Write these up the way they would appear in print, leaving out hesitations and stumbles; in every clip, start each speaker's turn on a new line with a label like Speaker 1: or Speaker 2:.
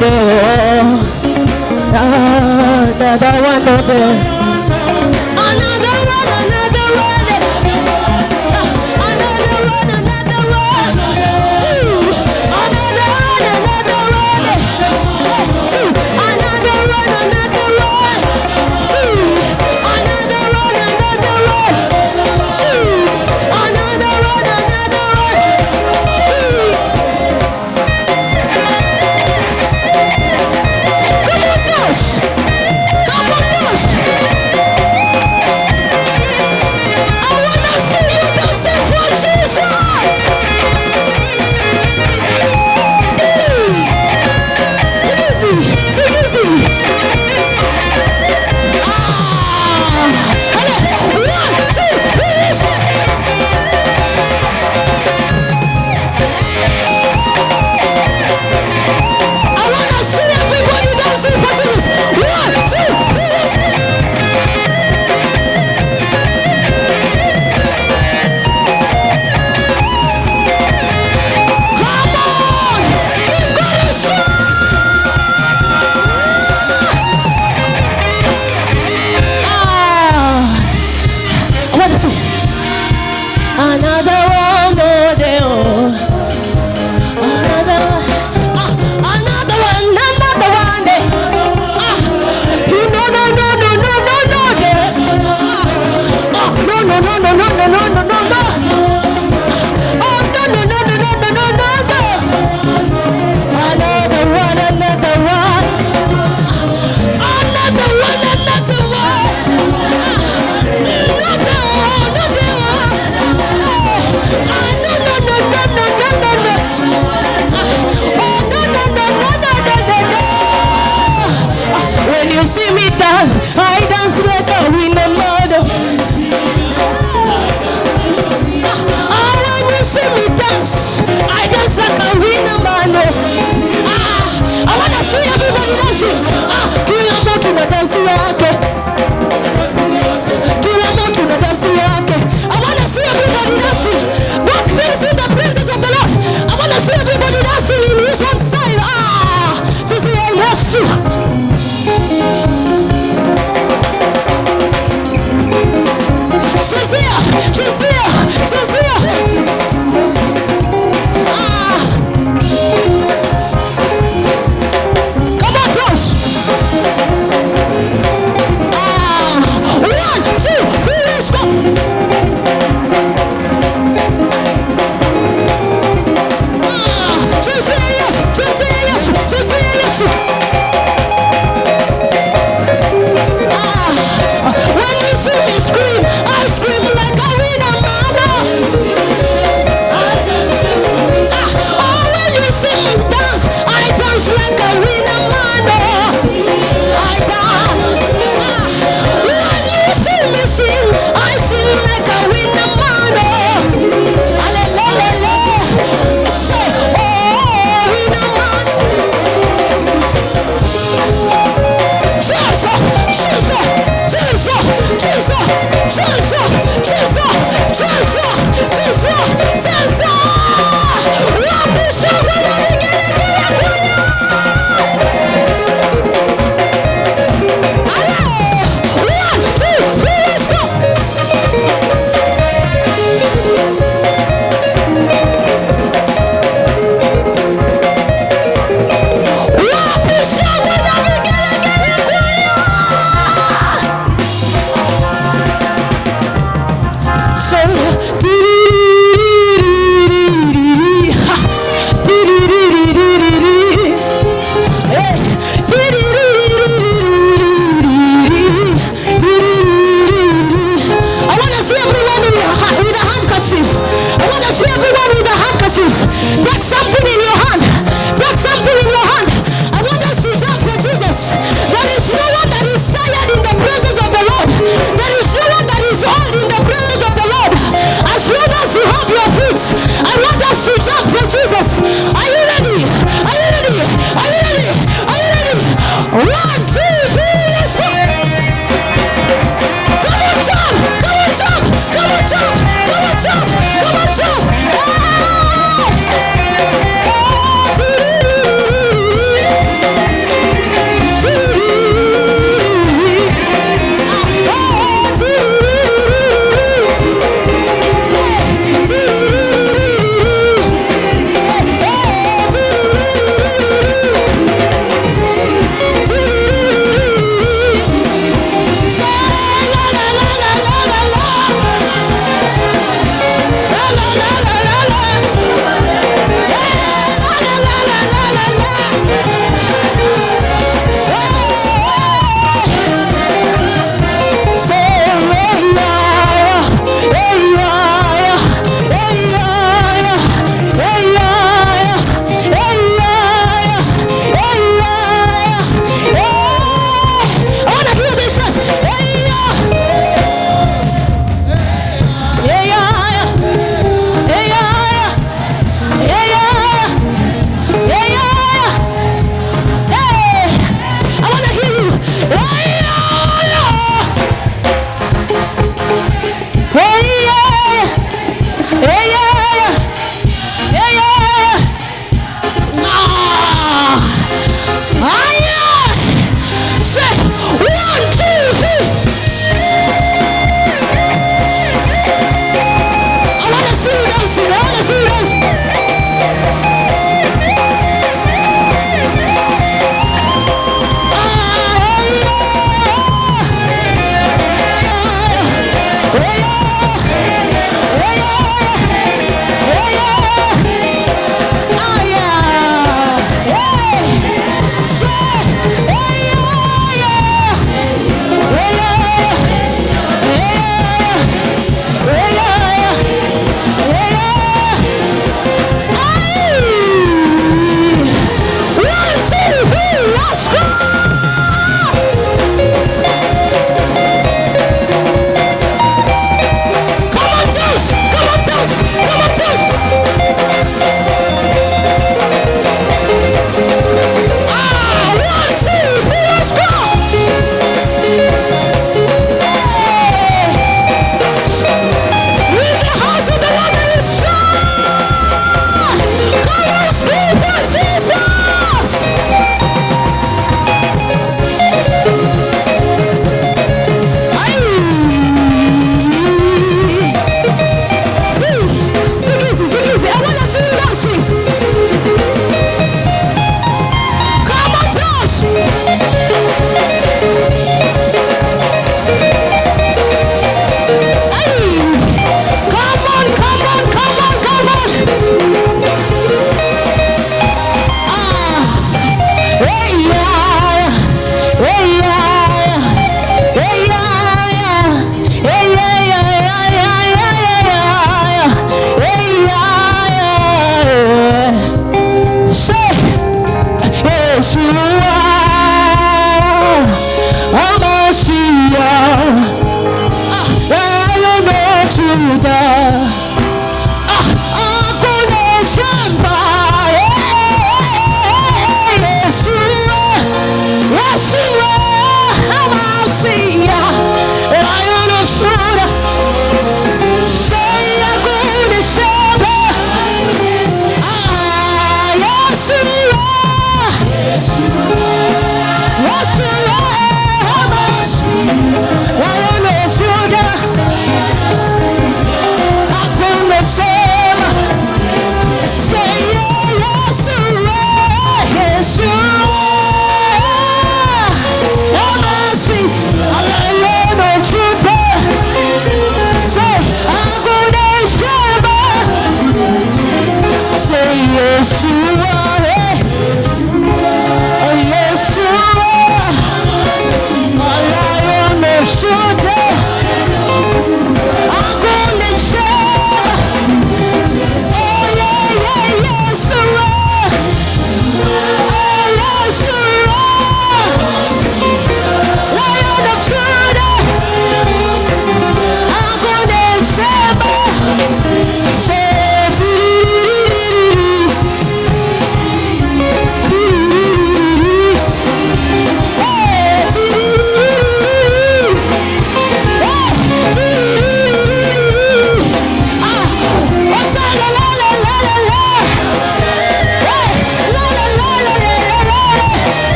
Speaker 1: day. Another one no day. Another one, another one. Another one, another one. Another one, another one. Another one, another one. Another one, another one. Another one, another one. Come on, Tosh. Come on, Tosh. I wanna see you dancing for Jesus. Easy, easy. One, two, please. I wanna see everybody dancing for Jesus. One, two, please. Come on, give God a shout. I want to see another one more day. Another one. Another one, another one day. You no, no, no, no, no, no, no day. No, no, no, no, no, no, no, no, no, no. Oh, no, no, no, no, no, no, no, no, no. Another one, another one. Another one, another one. Another one, another one.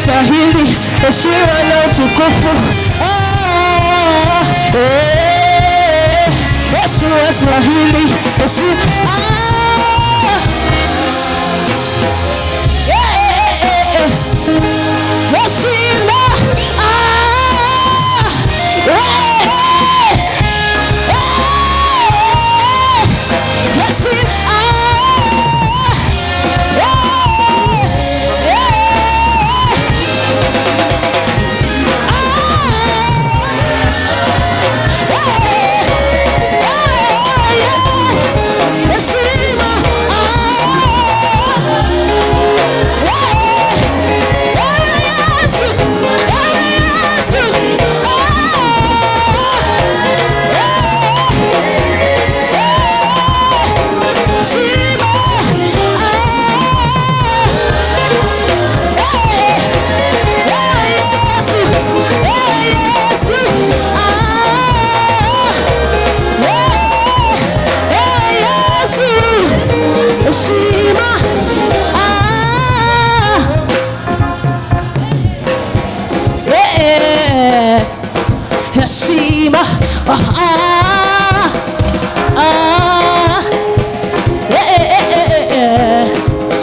Speaker 1: Swahili, heshima na utukufu. Yesu wa Swahili, heshima.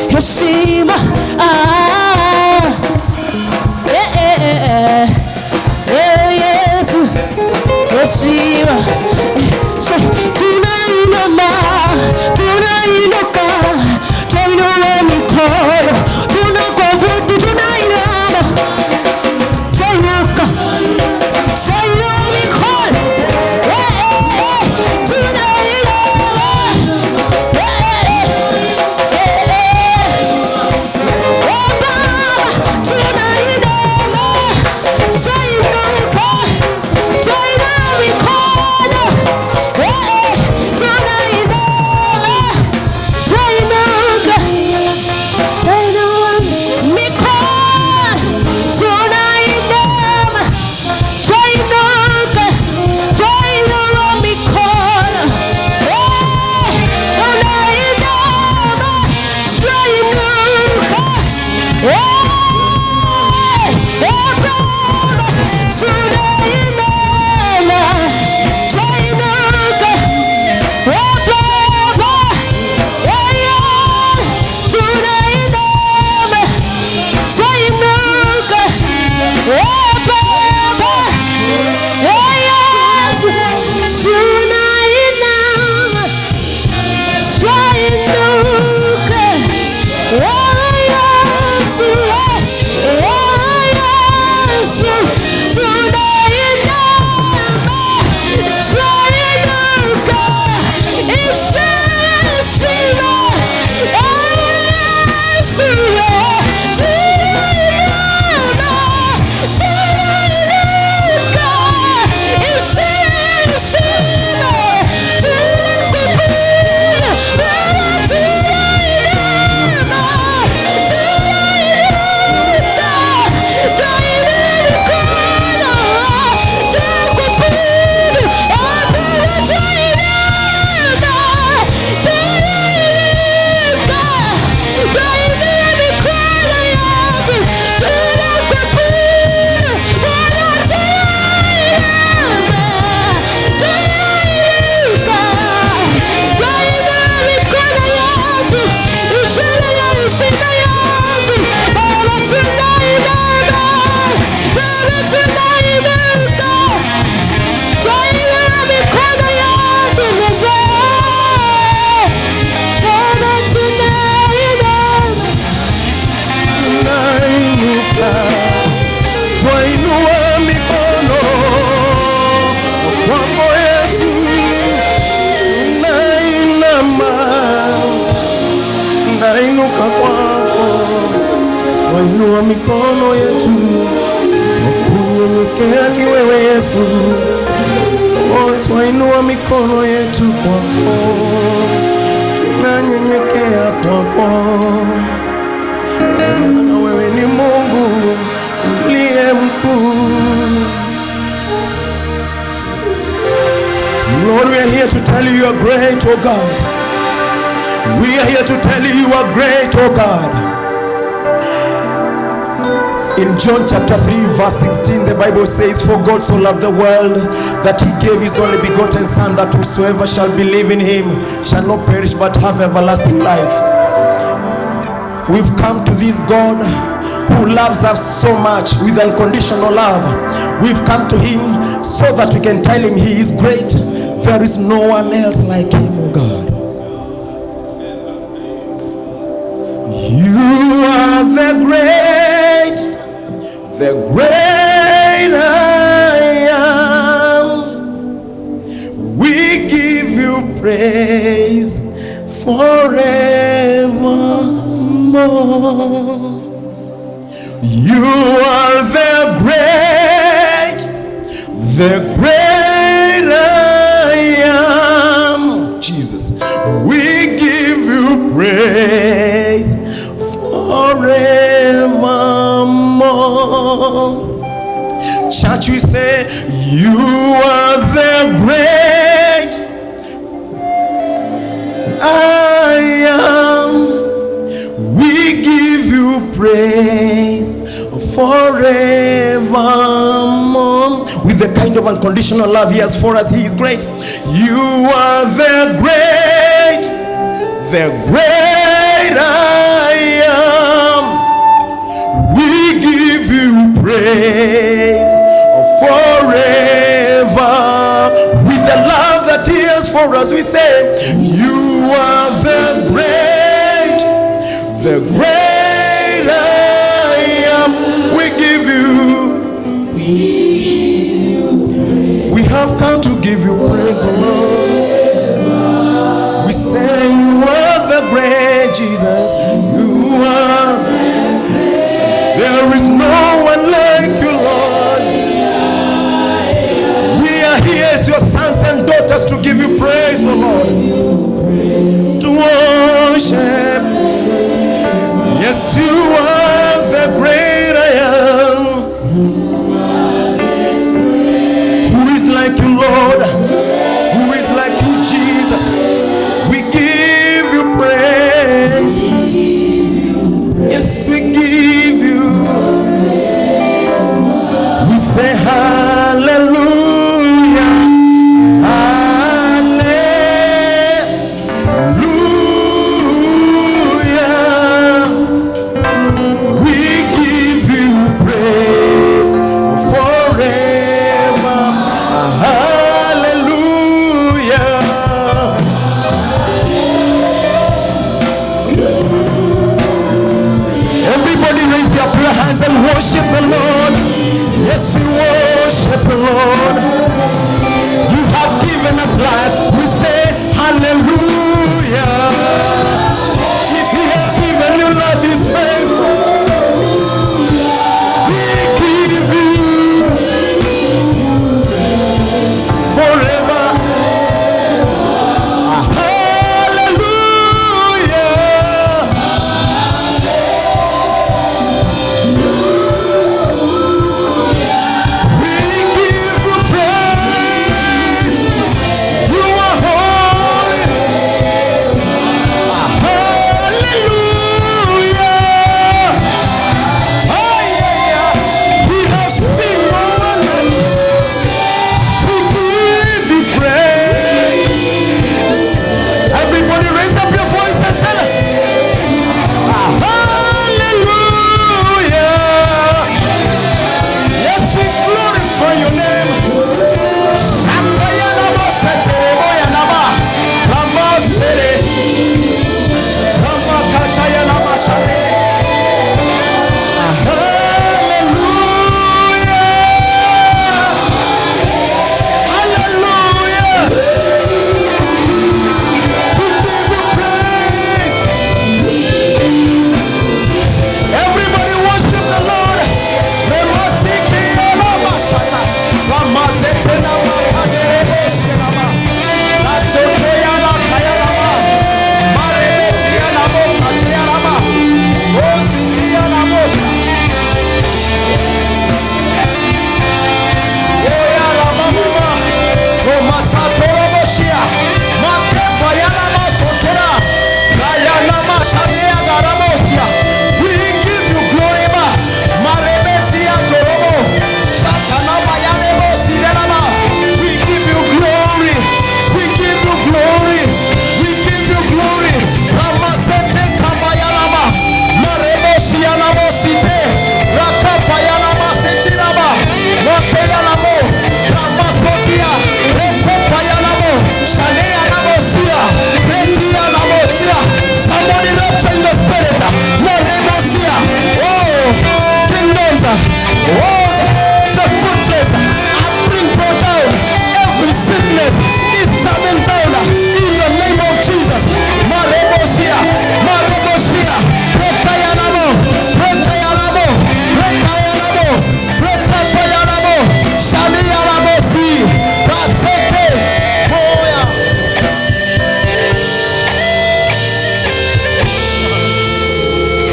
Speaker 1: Heshima, Yesu, heshima. Tunainama, tunainuka, tunainua mikono, tunakuabudu, tunainama, tunainuka, tunainua mikono, tunainama, Baba, tunainama, tuinuka, tuinua mikono, tunainama, tuinuka, tuinua mikono, tunainama, tuinuka, tuinua mikono, tunainama, tuinuka,
Speaker 2: Nainuka kwako, wainua mikono yetu, kunyenyekea ni wewe Yesu. Twainua mikono yetu kwako, tunanyenyekea kwako, maana wewe ni Mungu uliye mkuu. Lord, we are here to tell you are great, oh God. We are here to tell you you are great, oh God. In John chapter 3 verse 16, the Bible says, for God so loved the world that he gave his only begotten Son, that whosoever shall believe in him shall not perish but have everlasting life. We've come to this God who loves us so much with unconditional love. We've come to him so that we can tell him he is great. There is no one else like him, oh God. You are the great I am. We give you praise forevermore. You are the great I am. Jesus, we give you praise forevermore. Church, we say, you are the great I am. We give you praise forevermore. With the kind kind of unconditional love he has for us. He is great. You are the great I am. We give you praise forever. With the love that he has for us, we say, you are the great I am. We give you. We have come to give you praise, O Lord. We say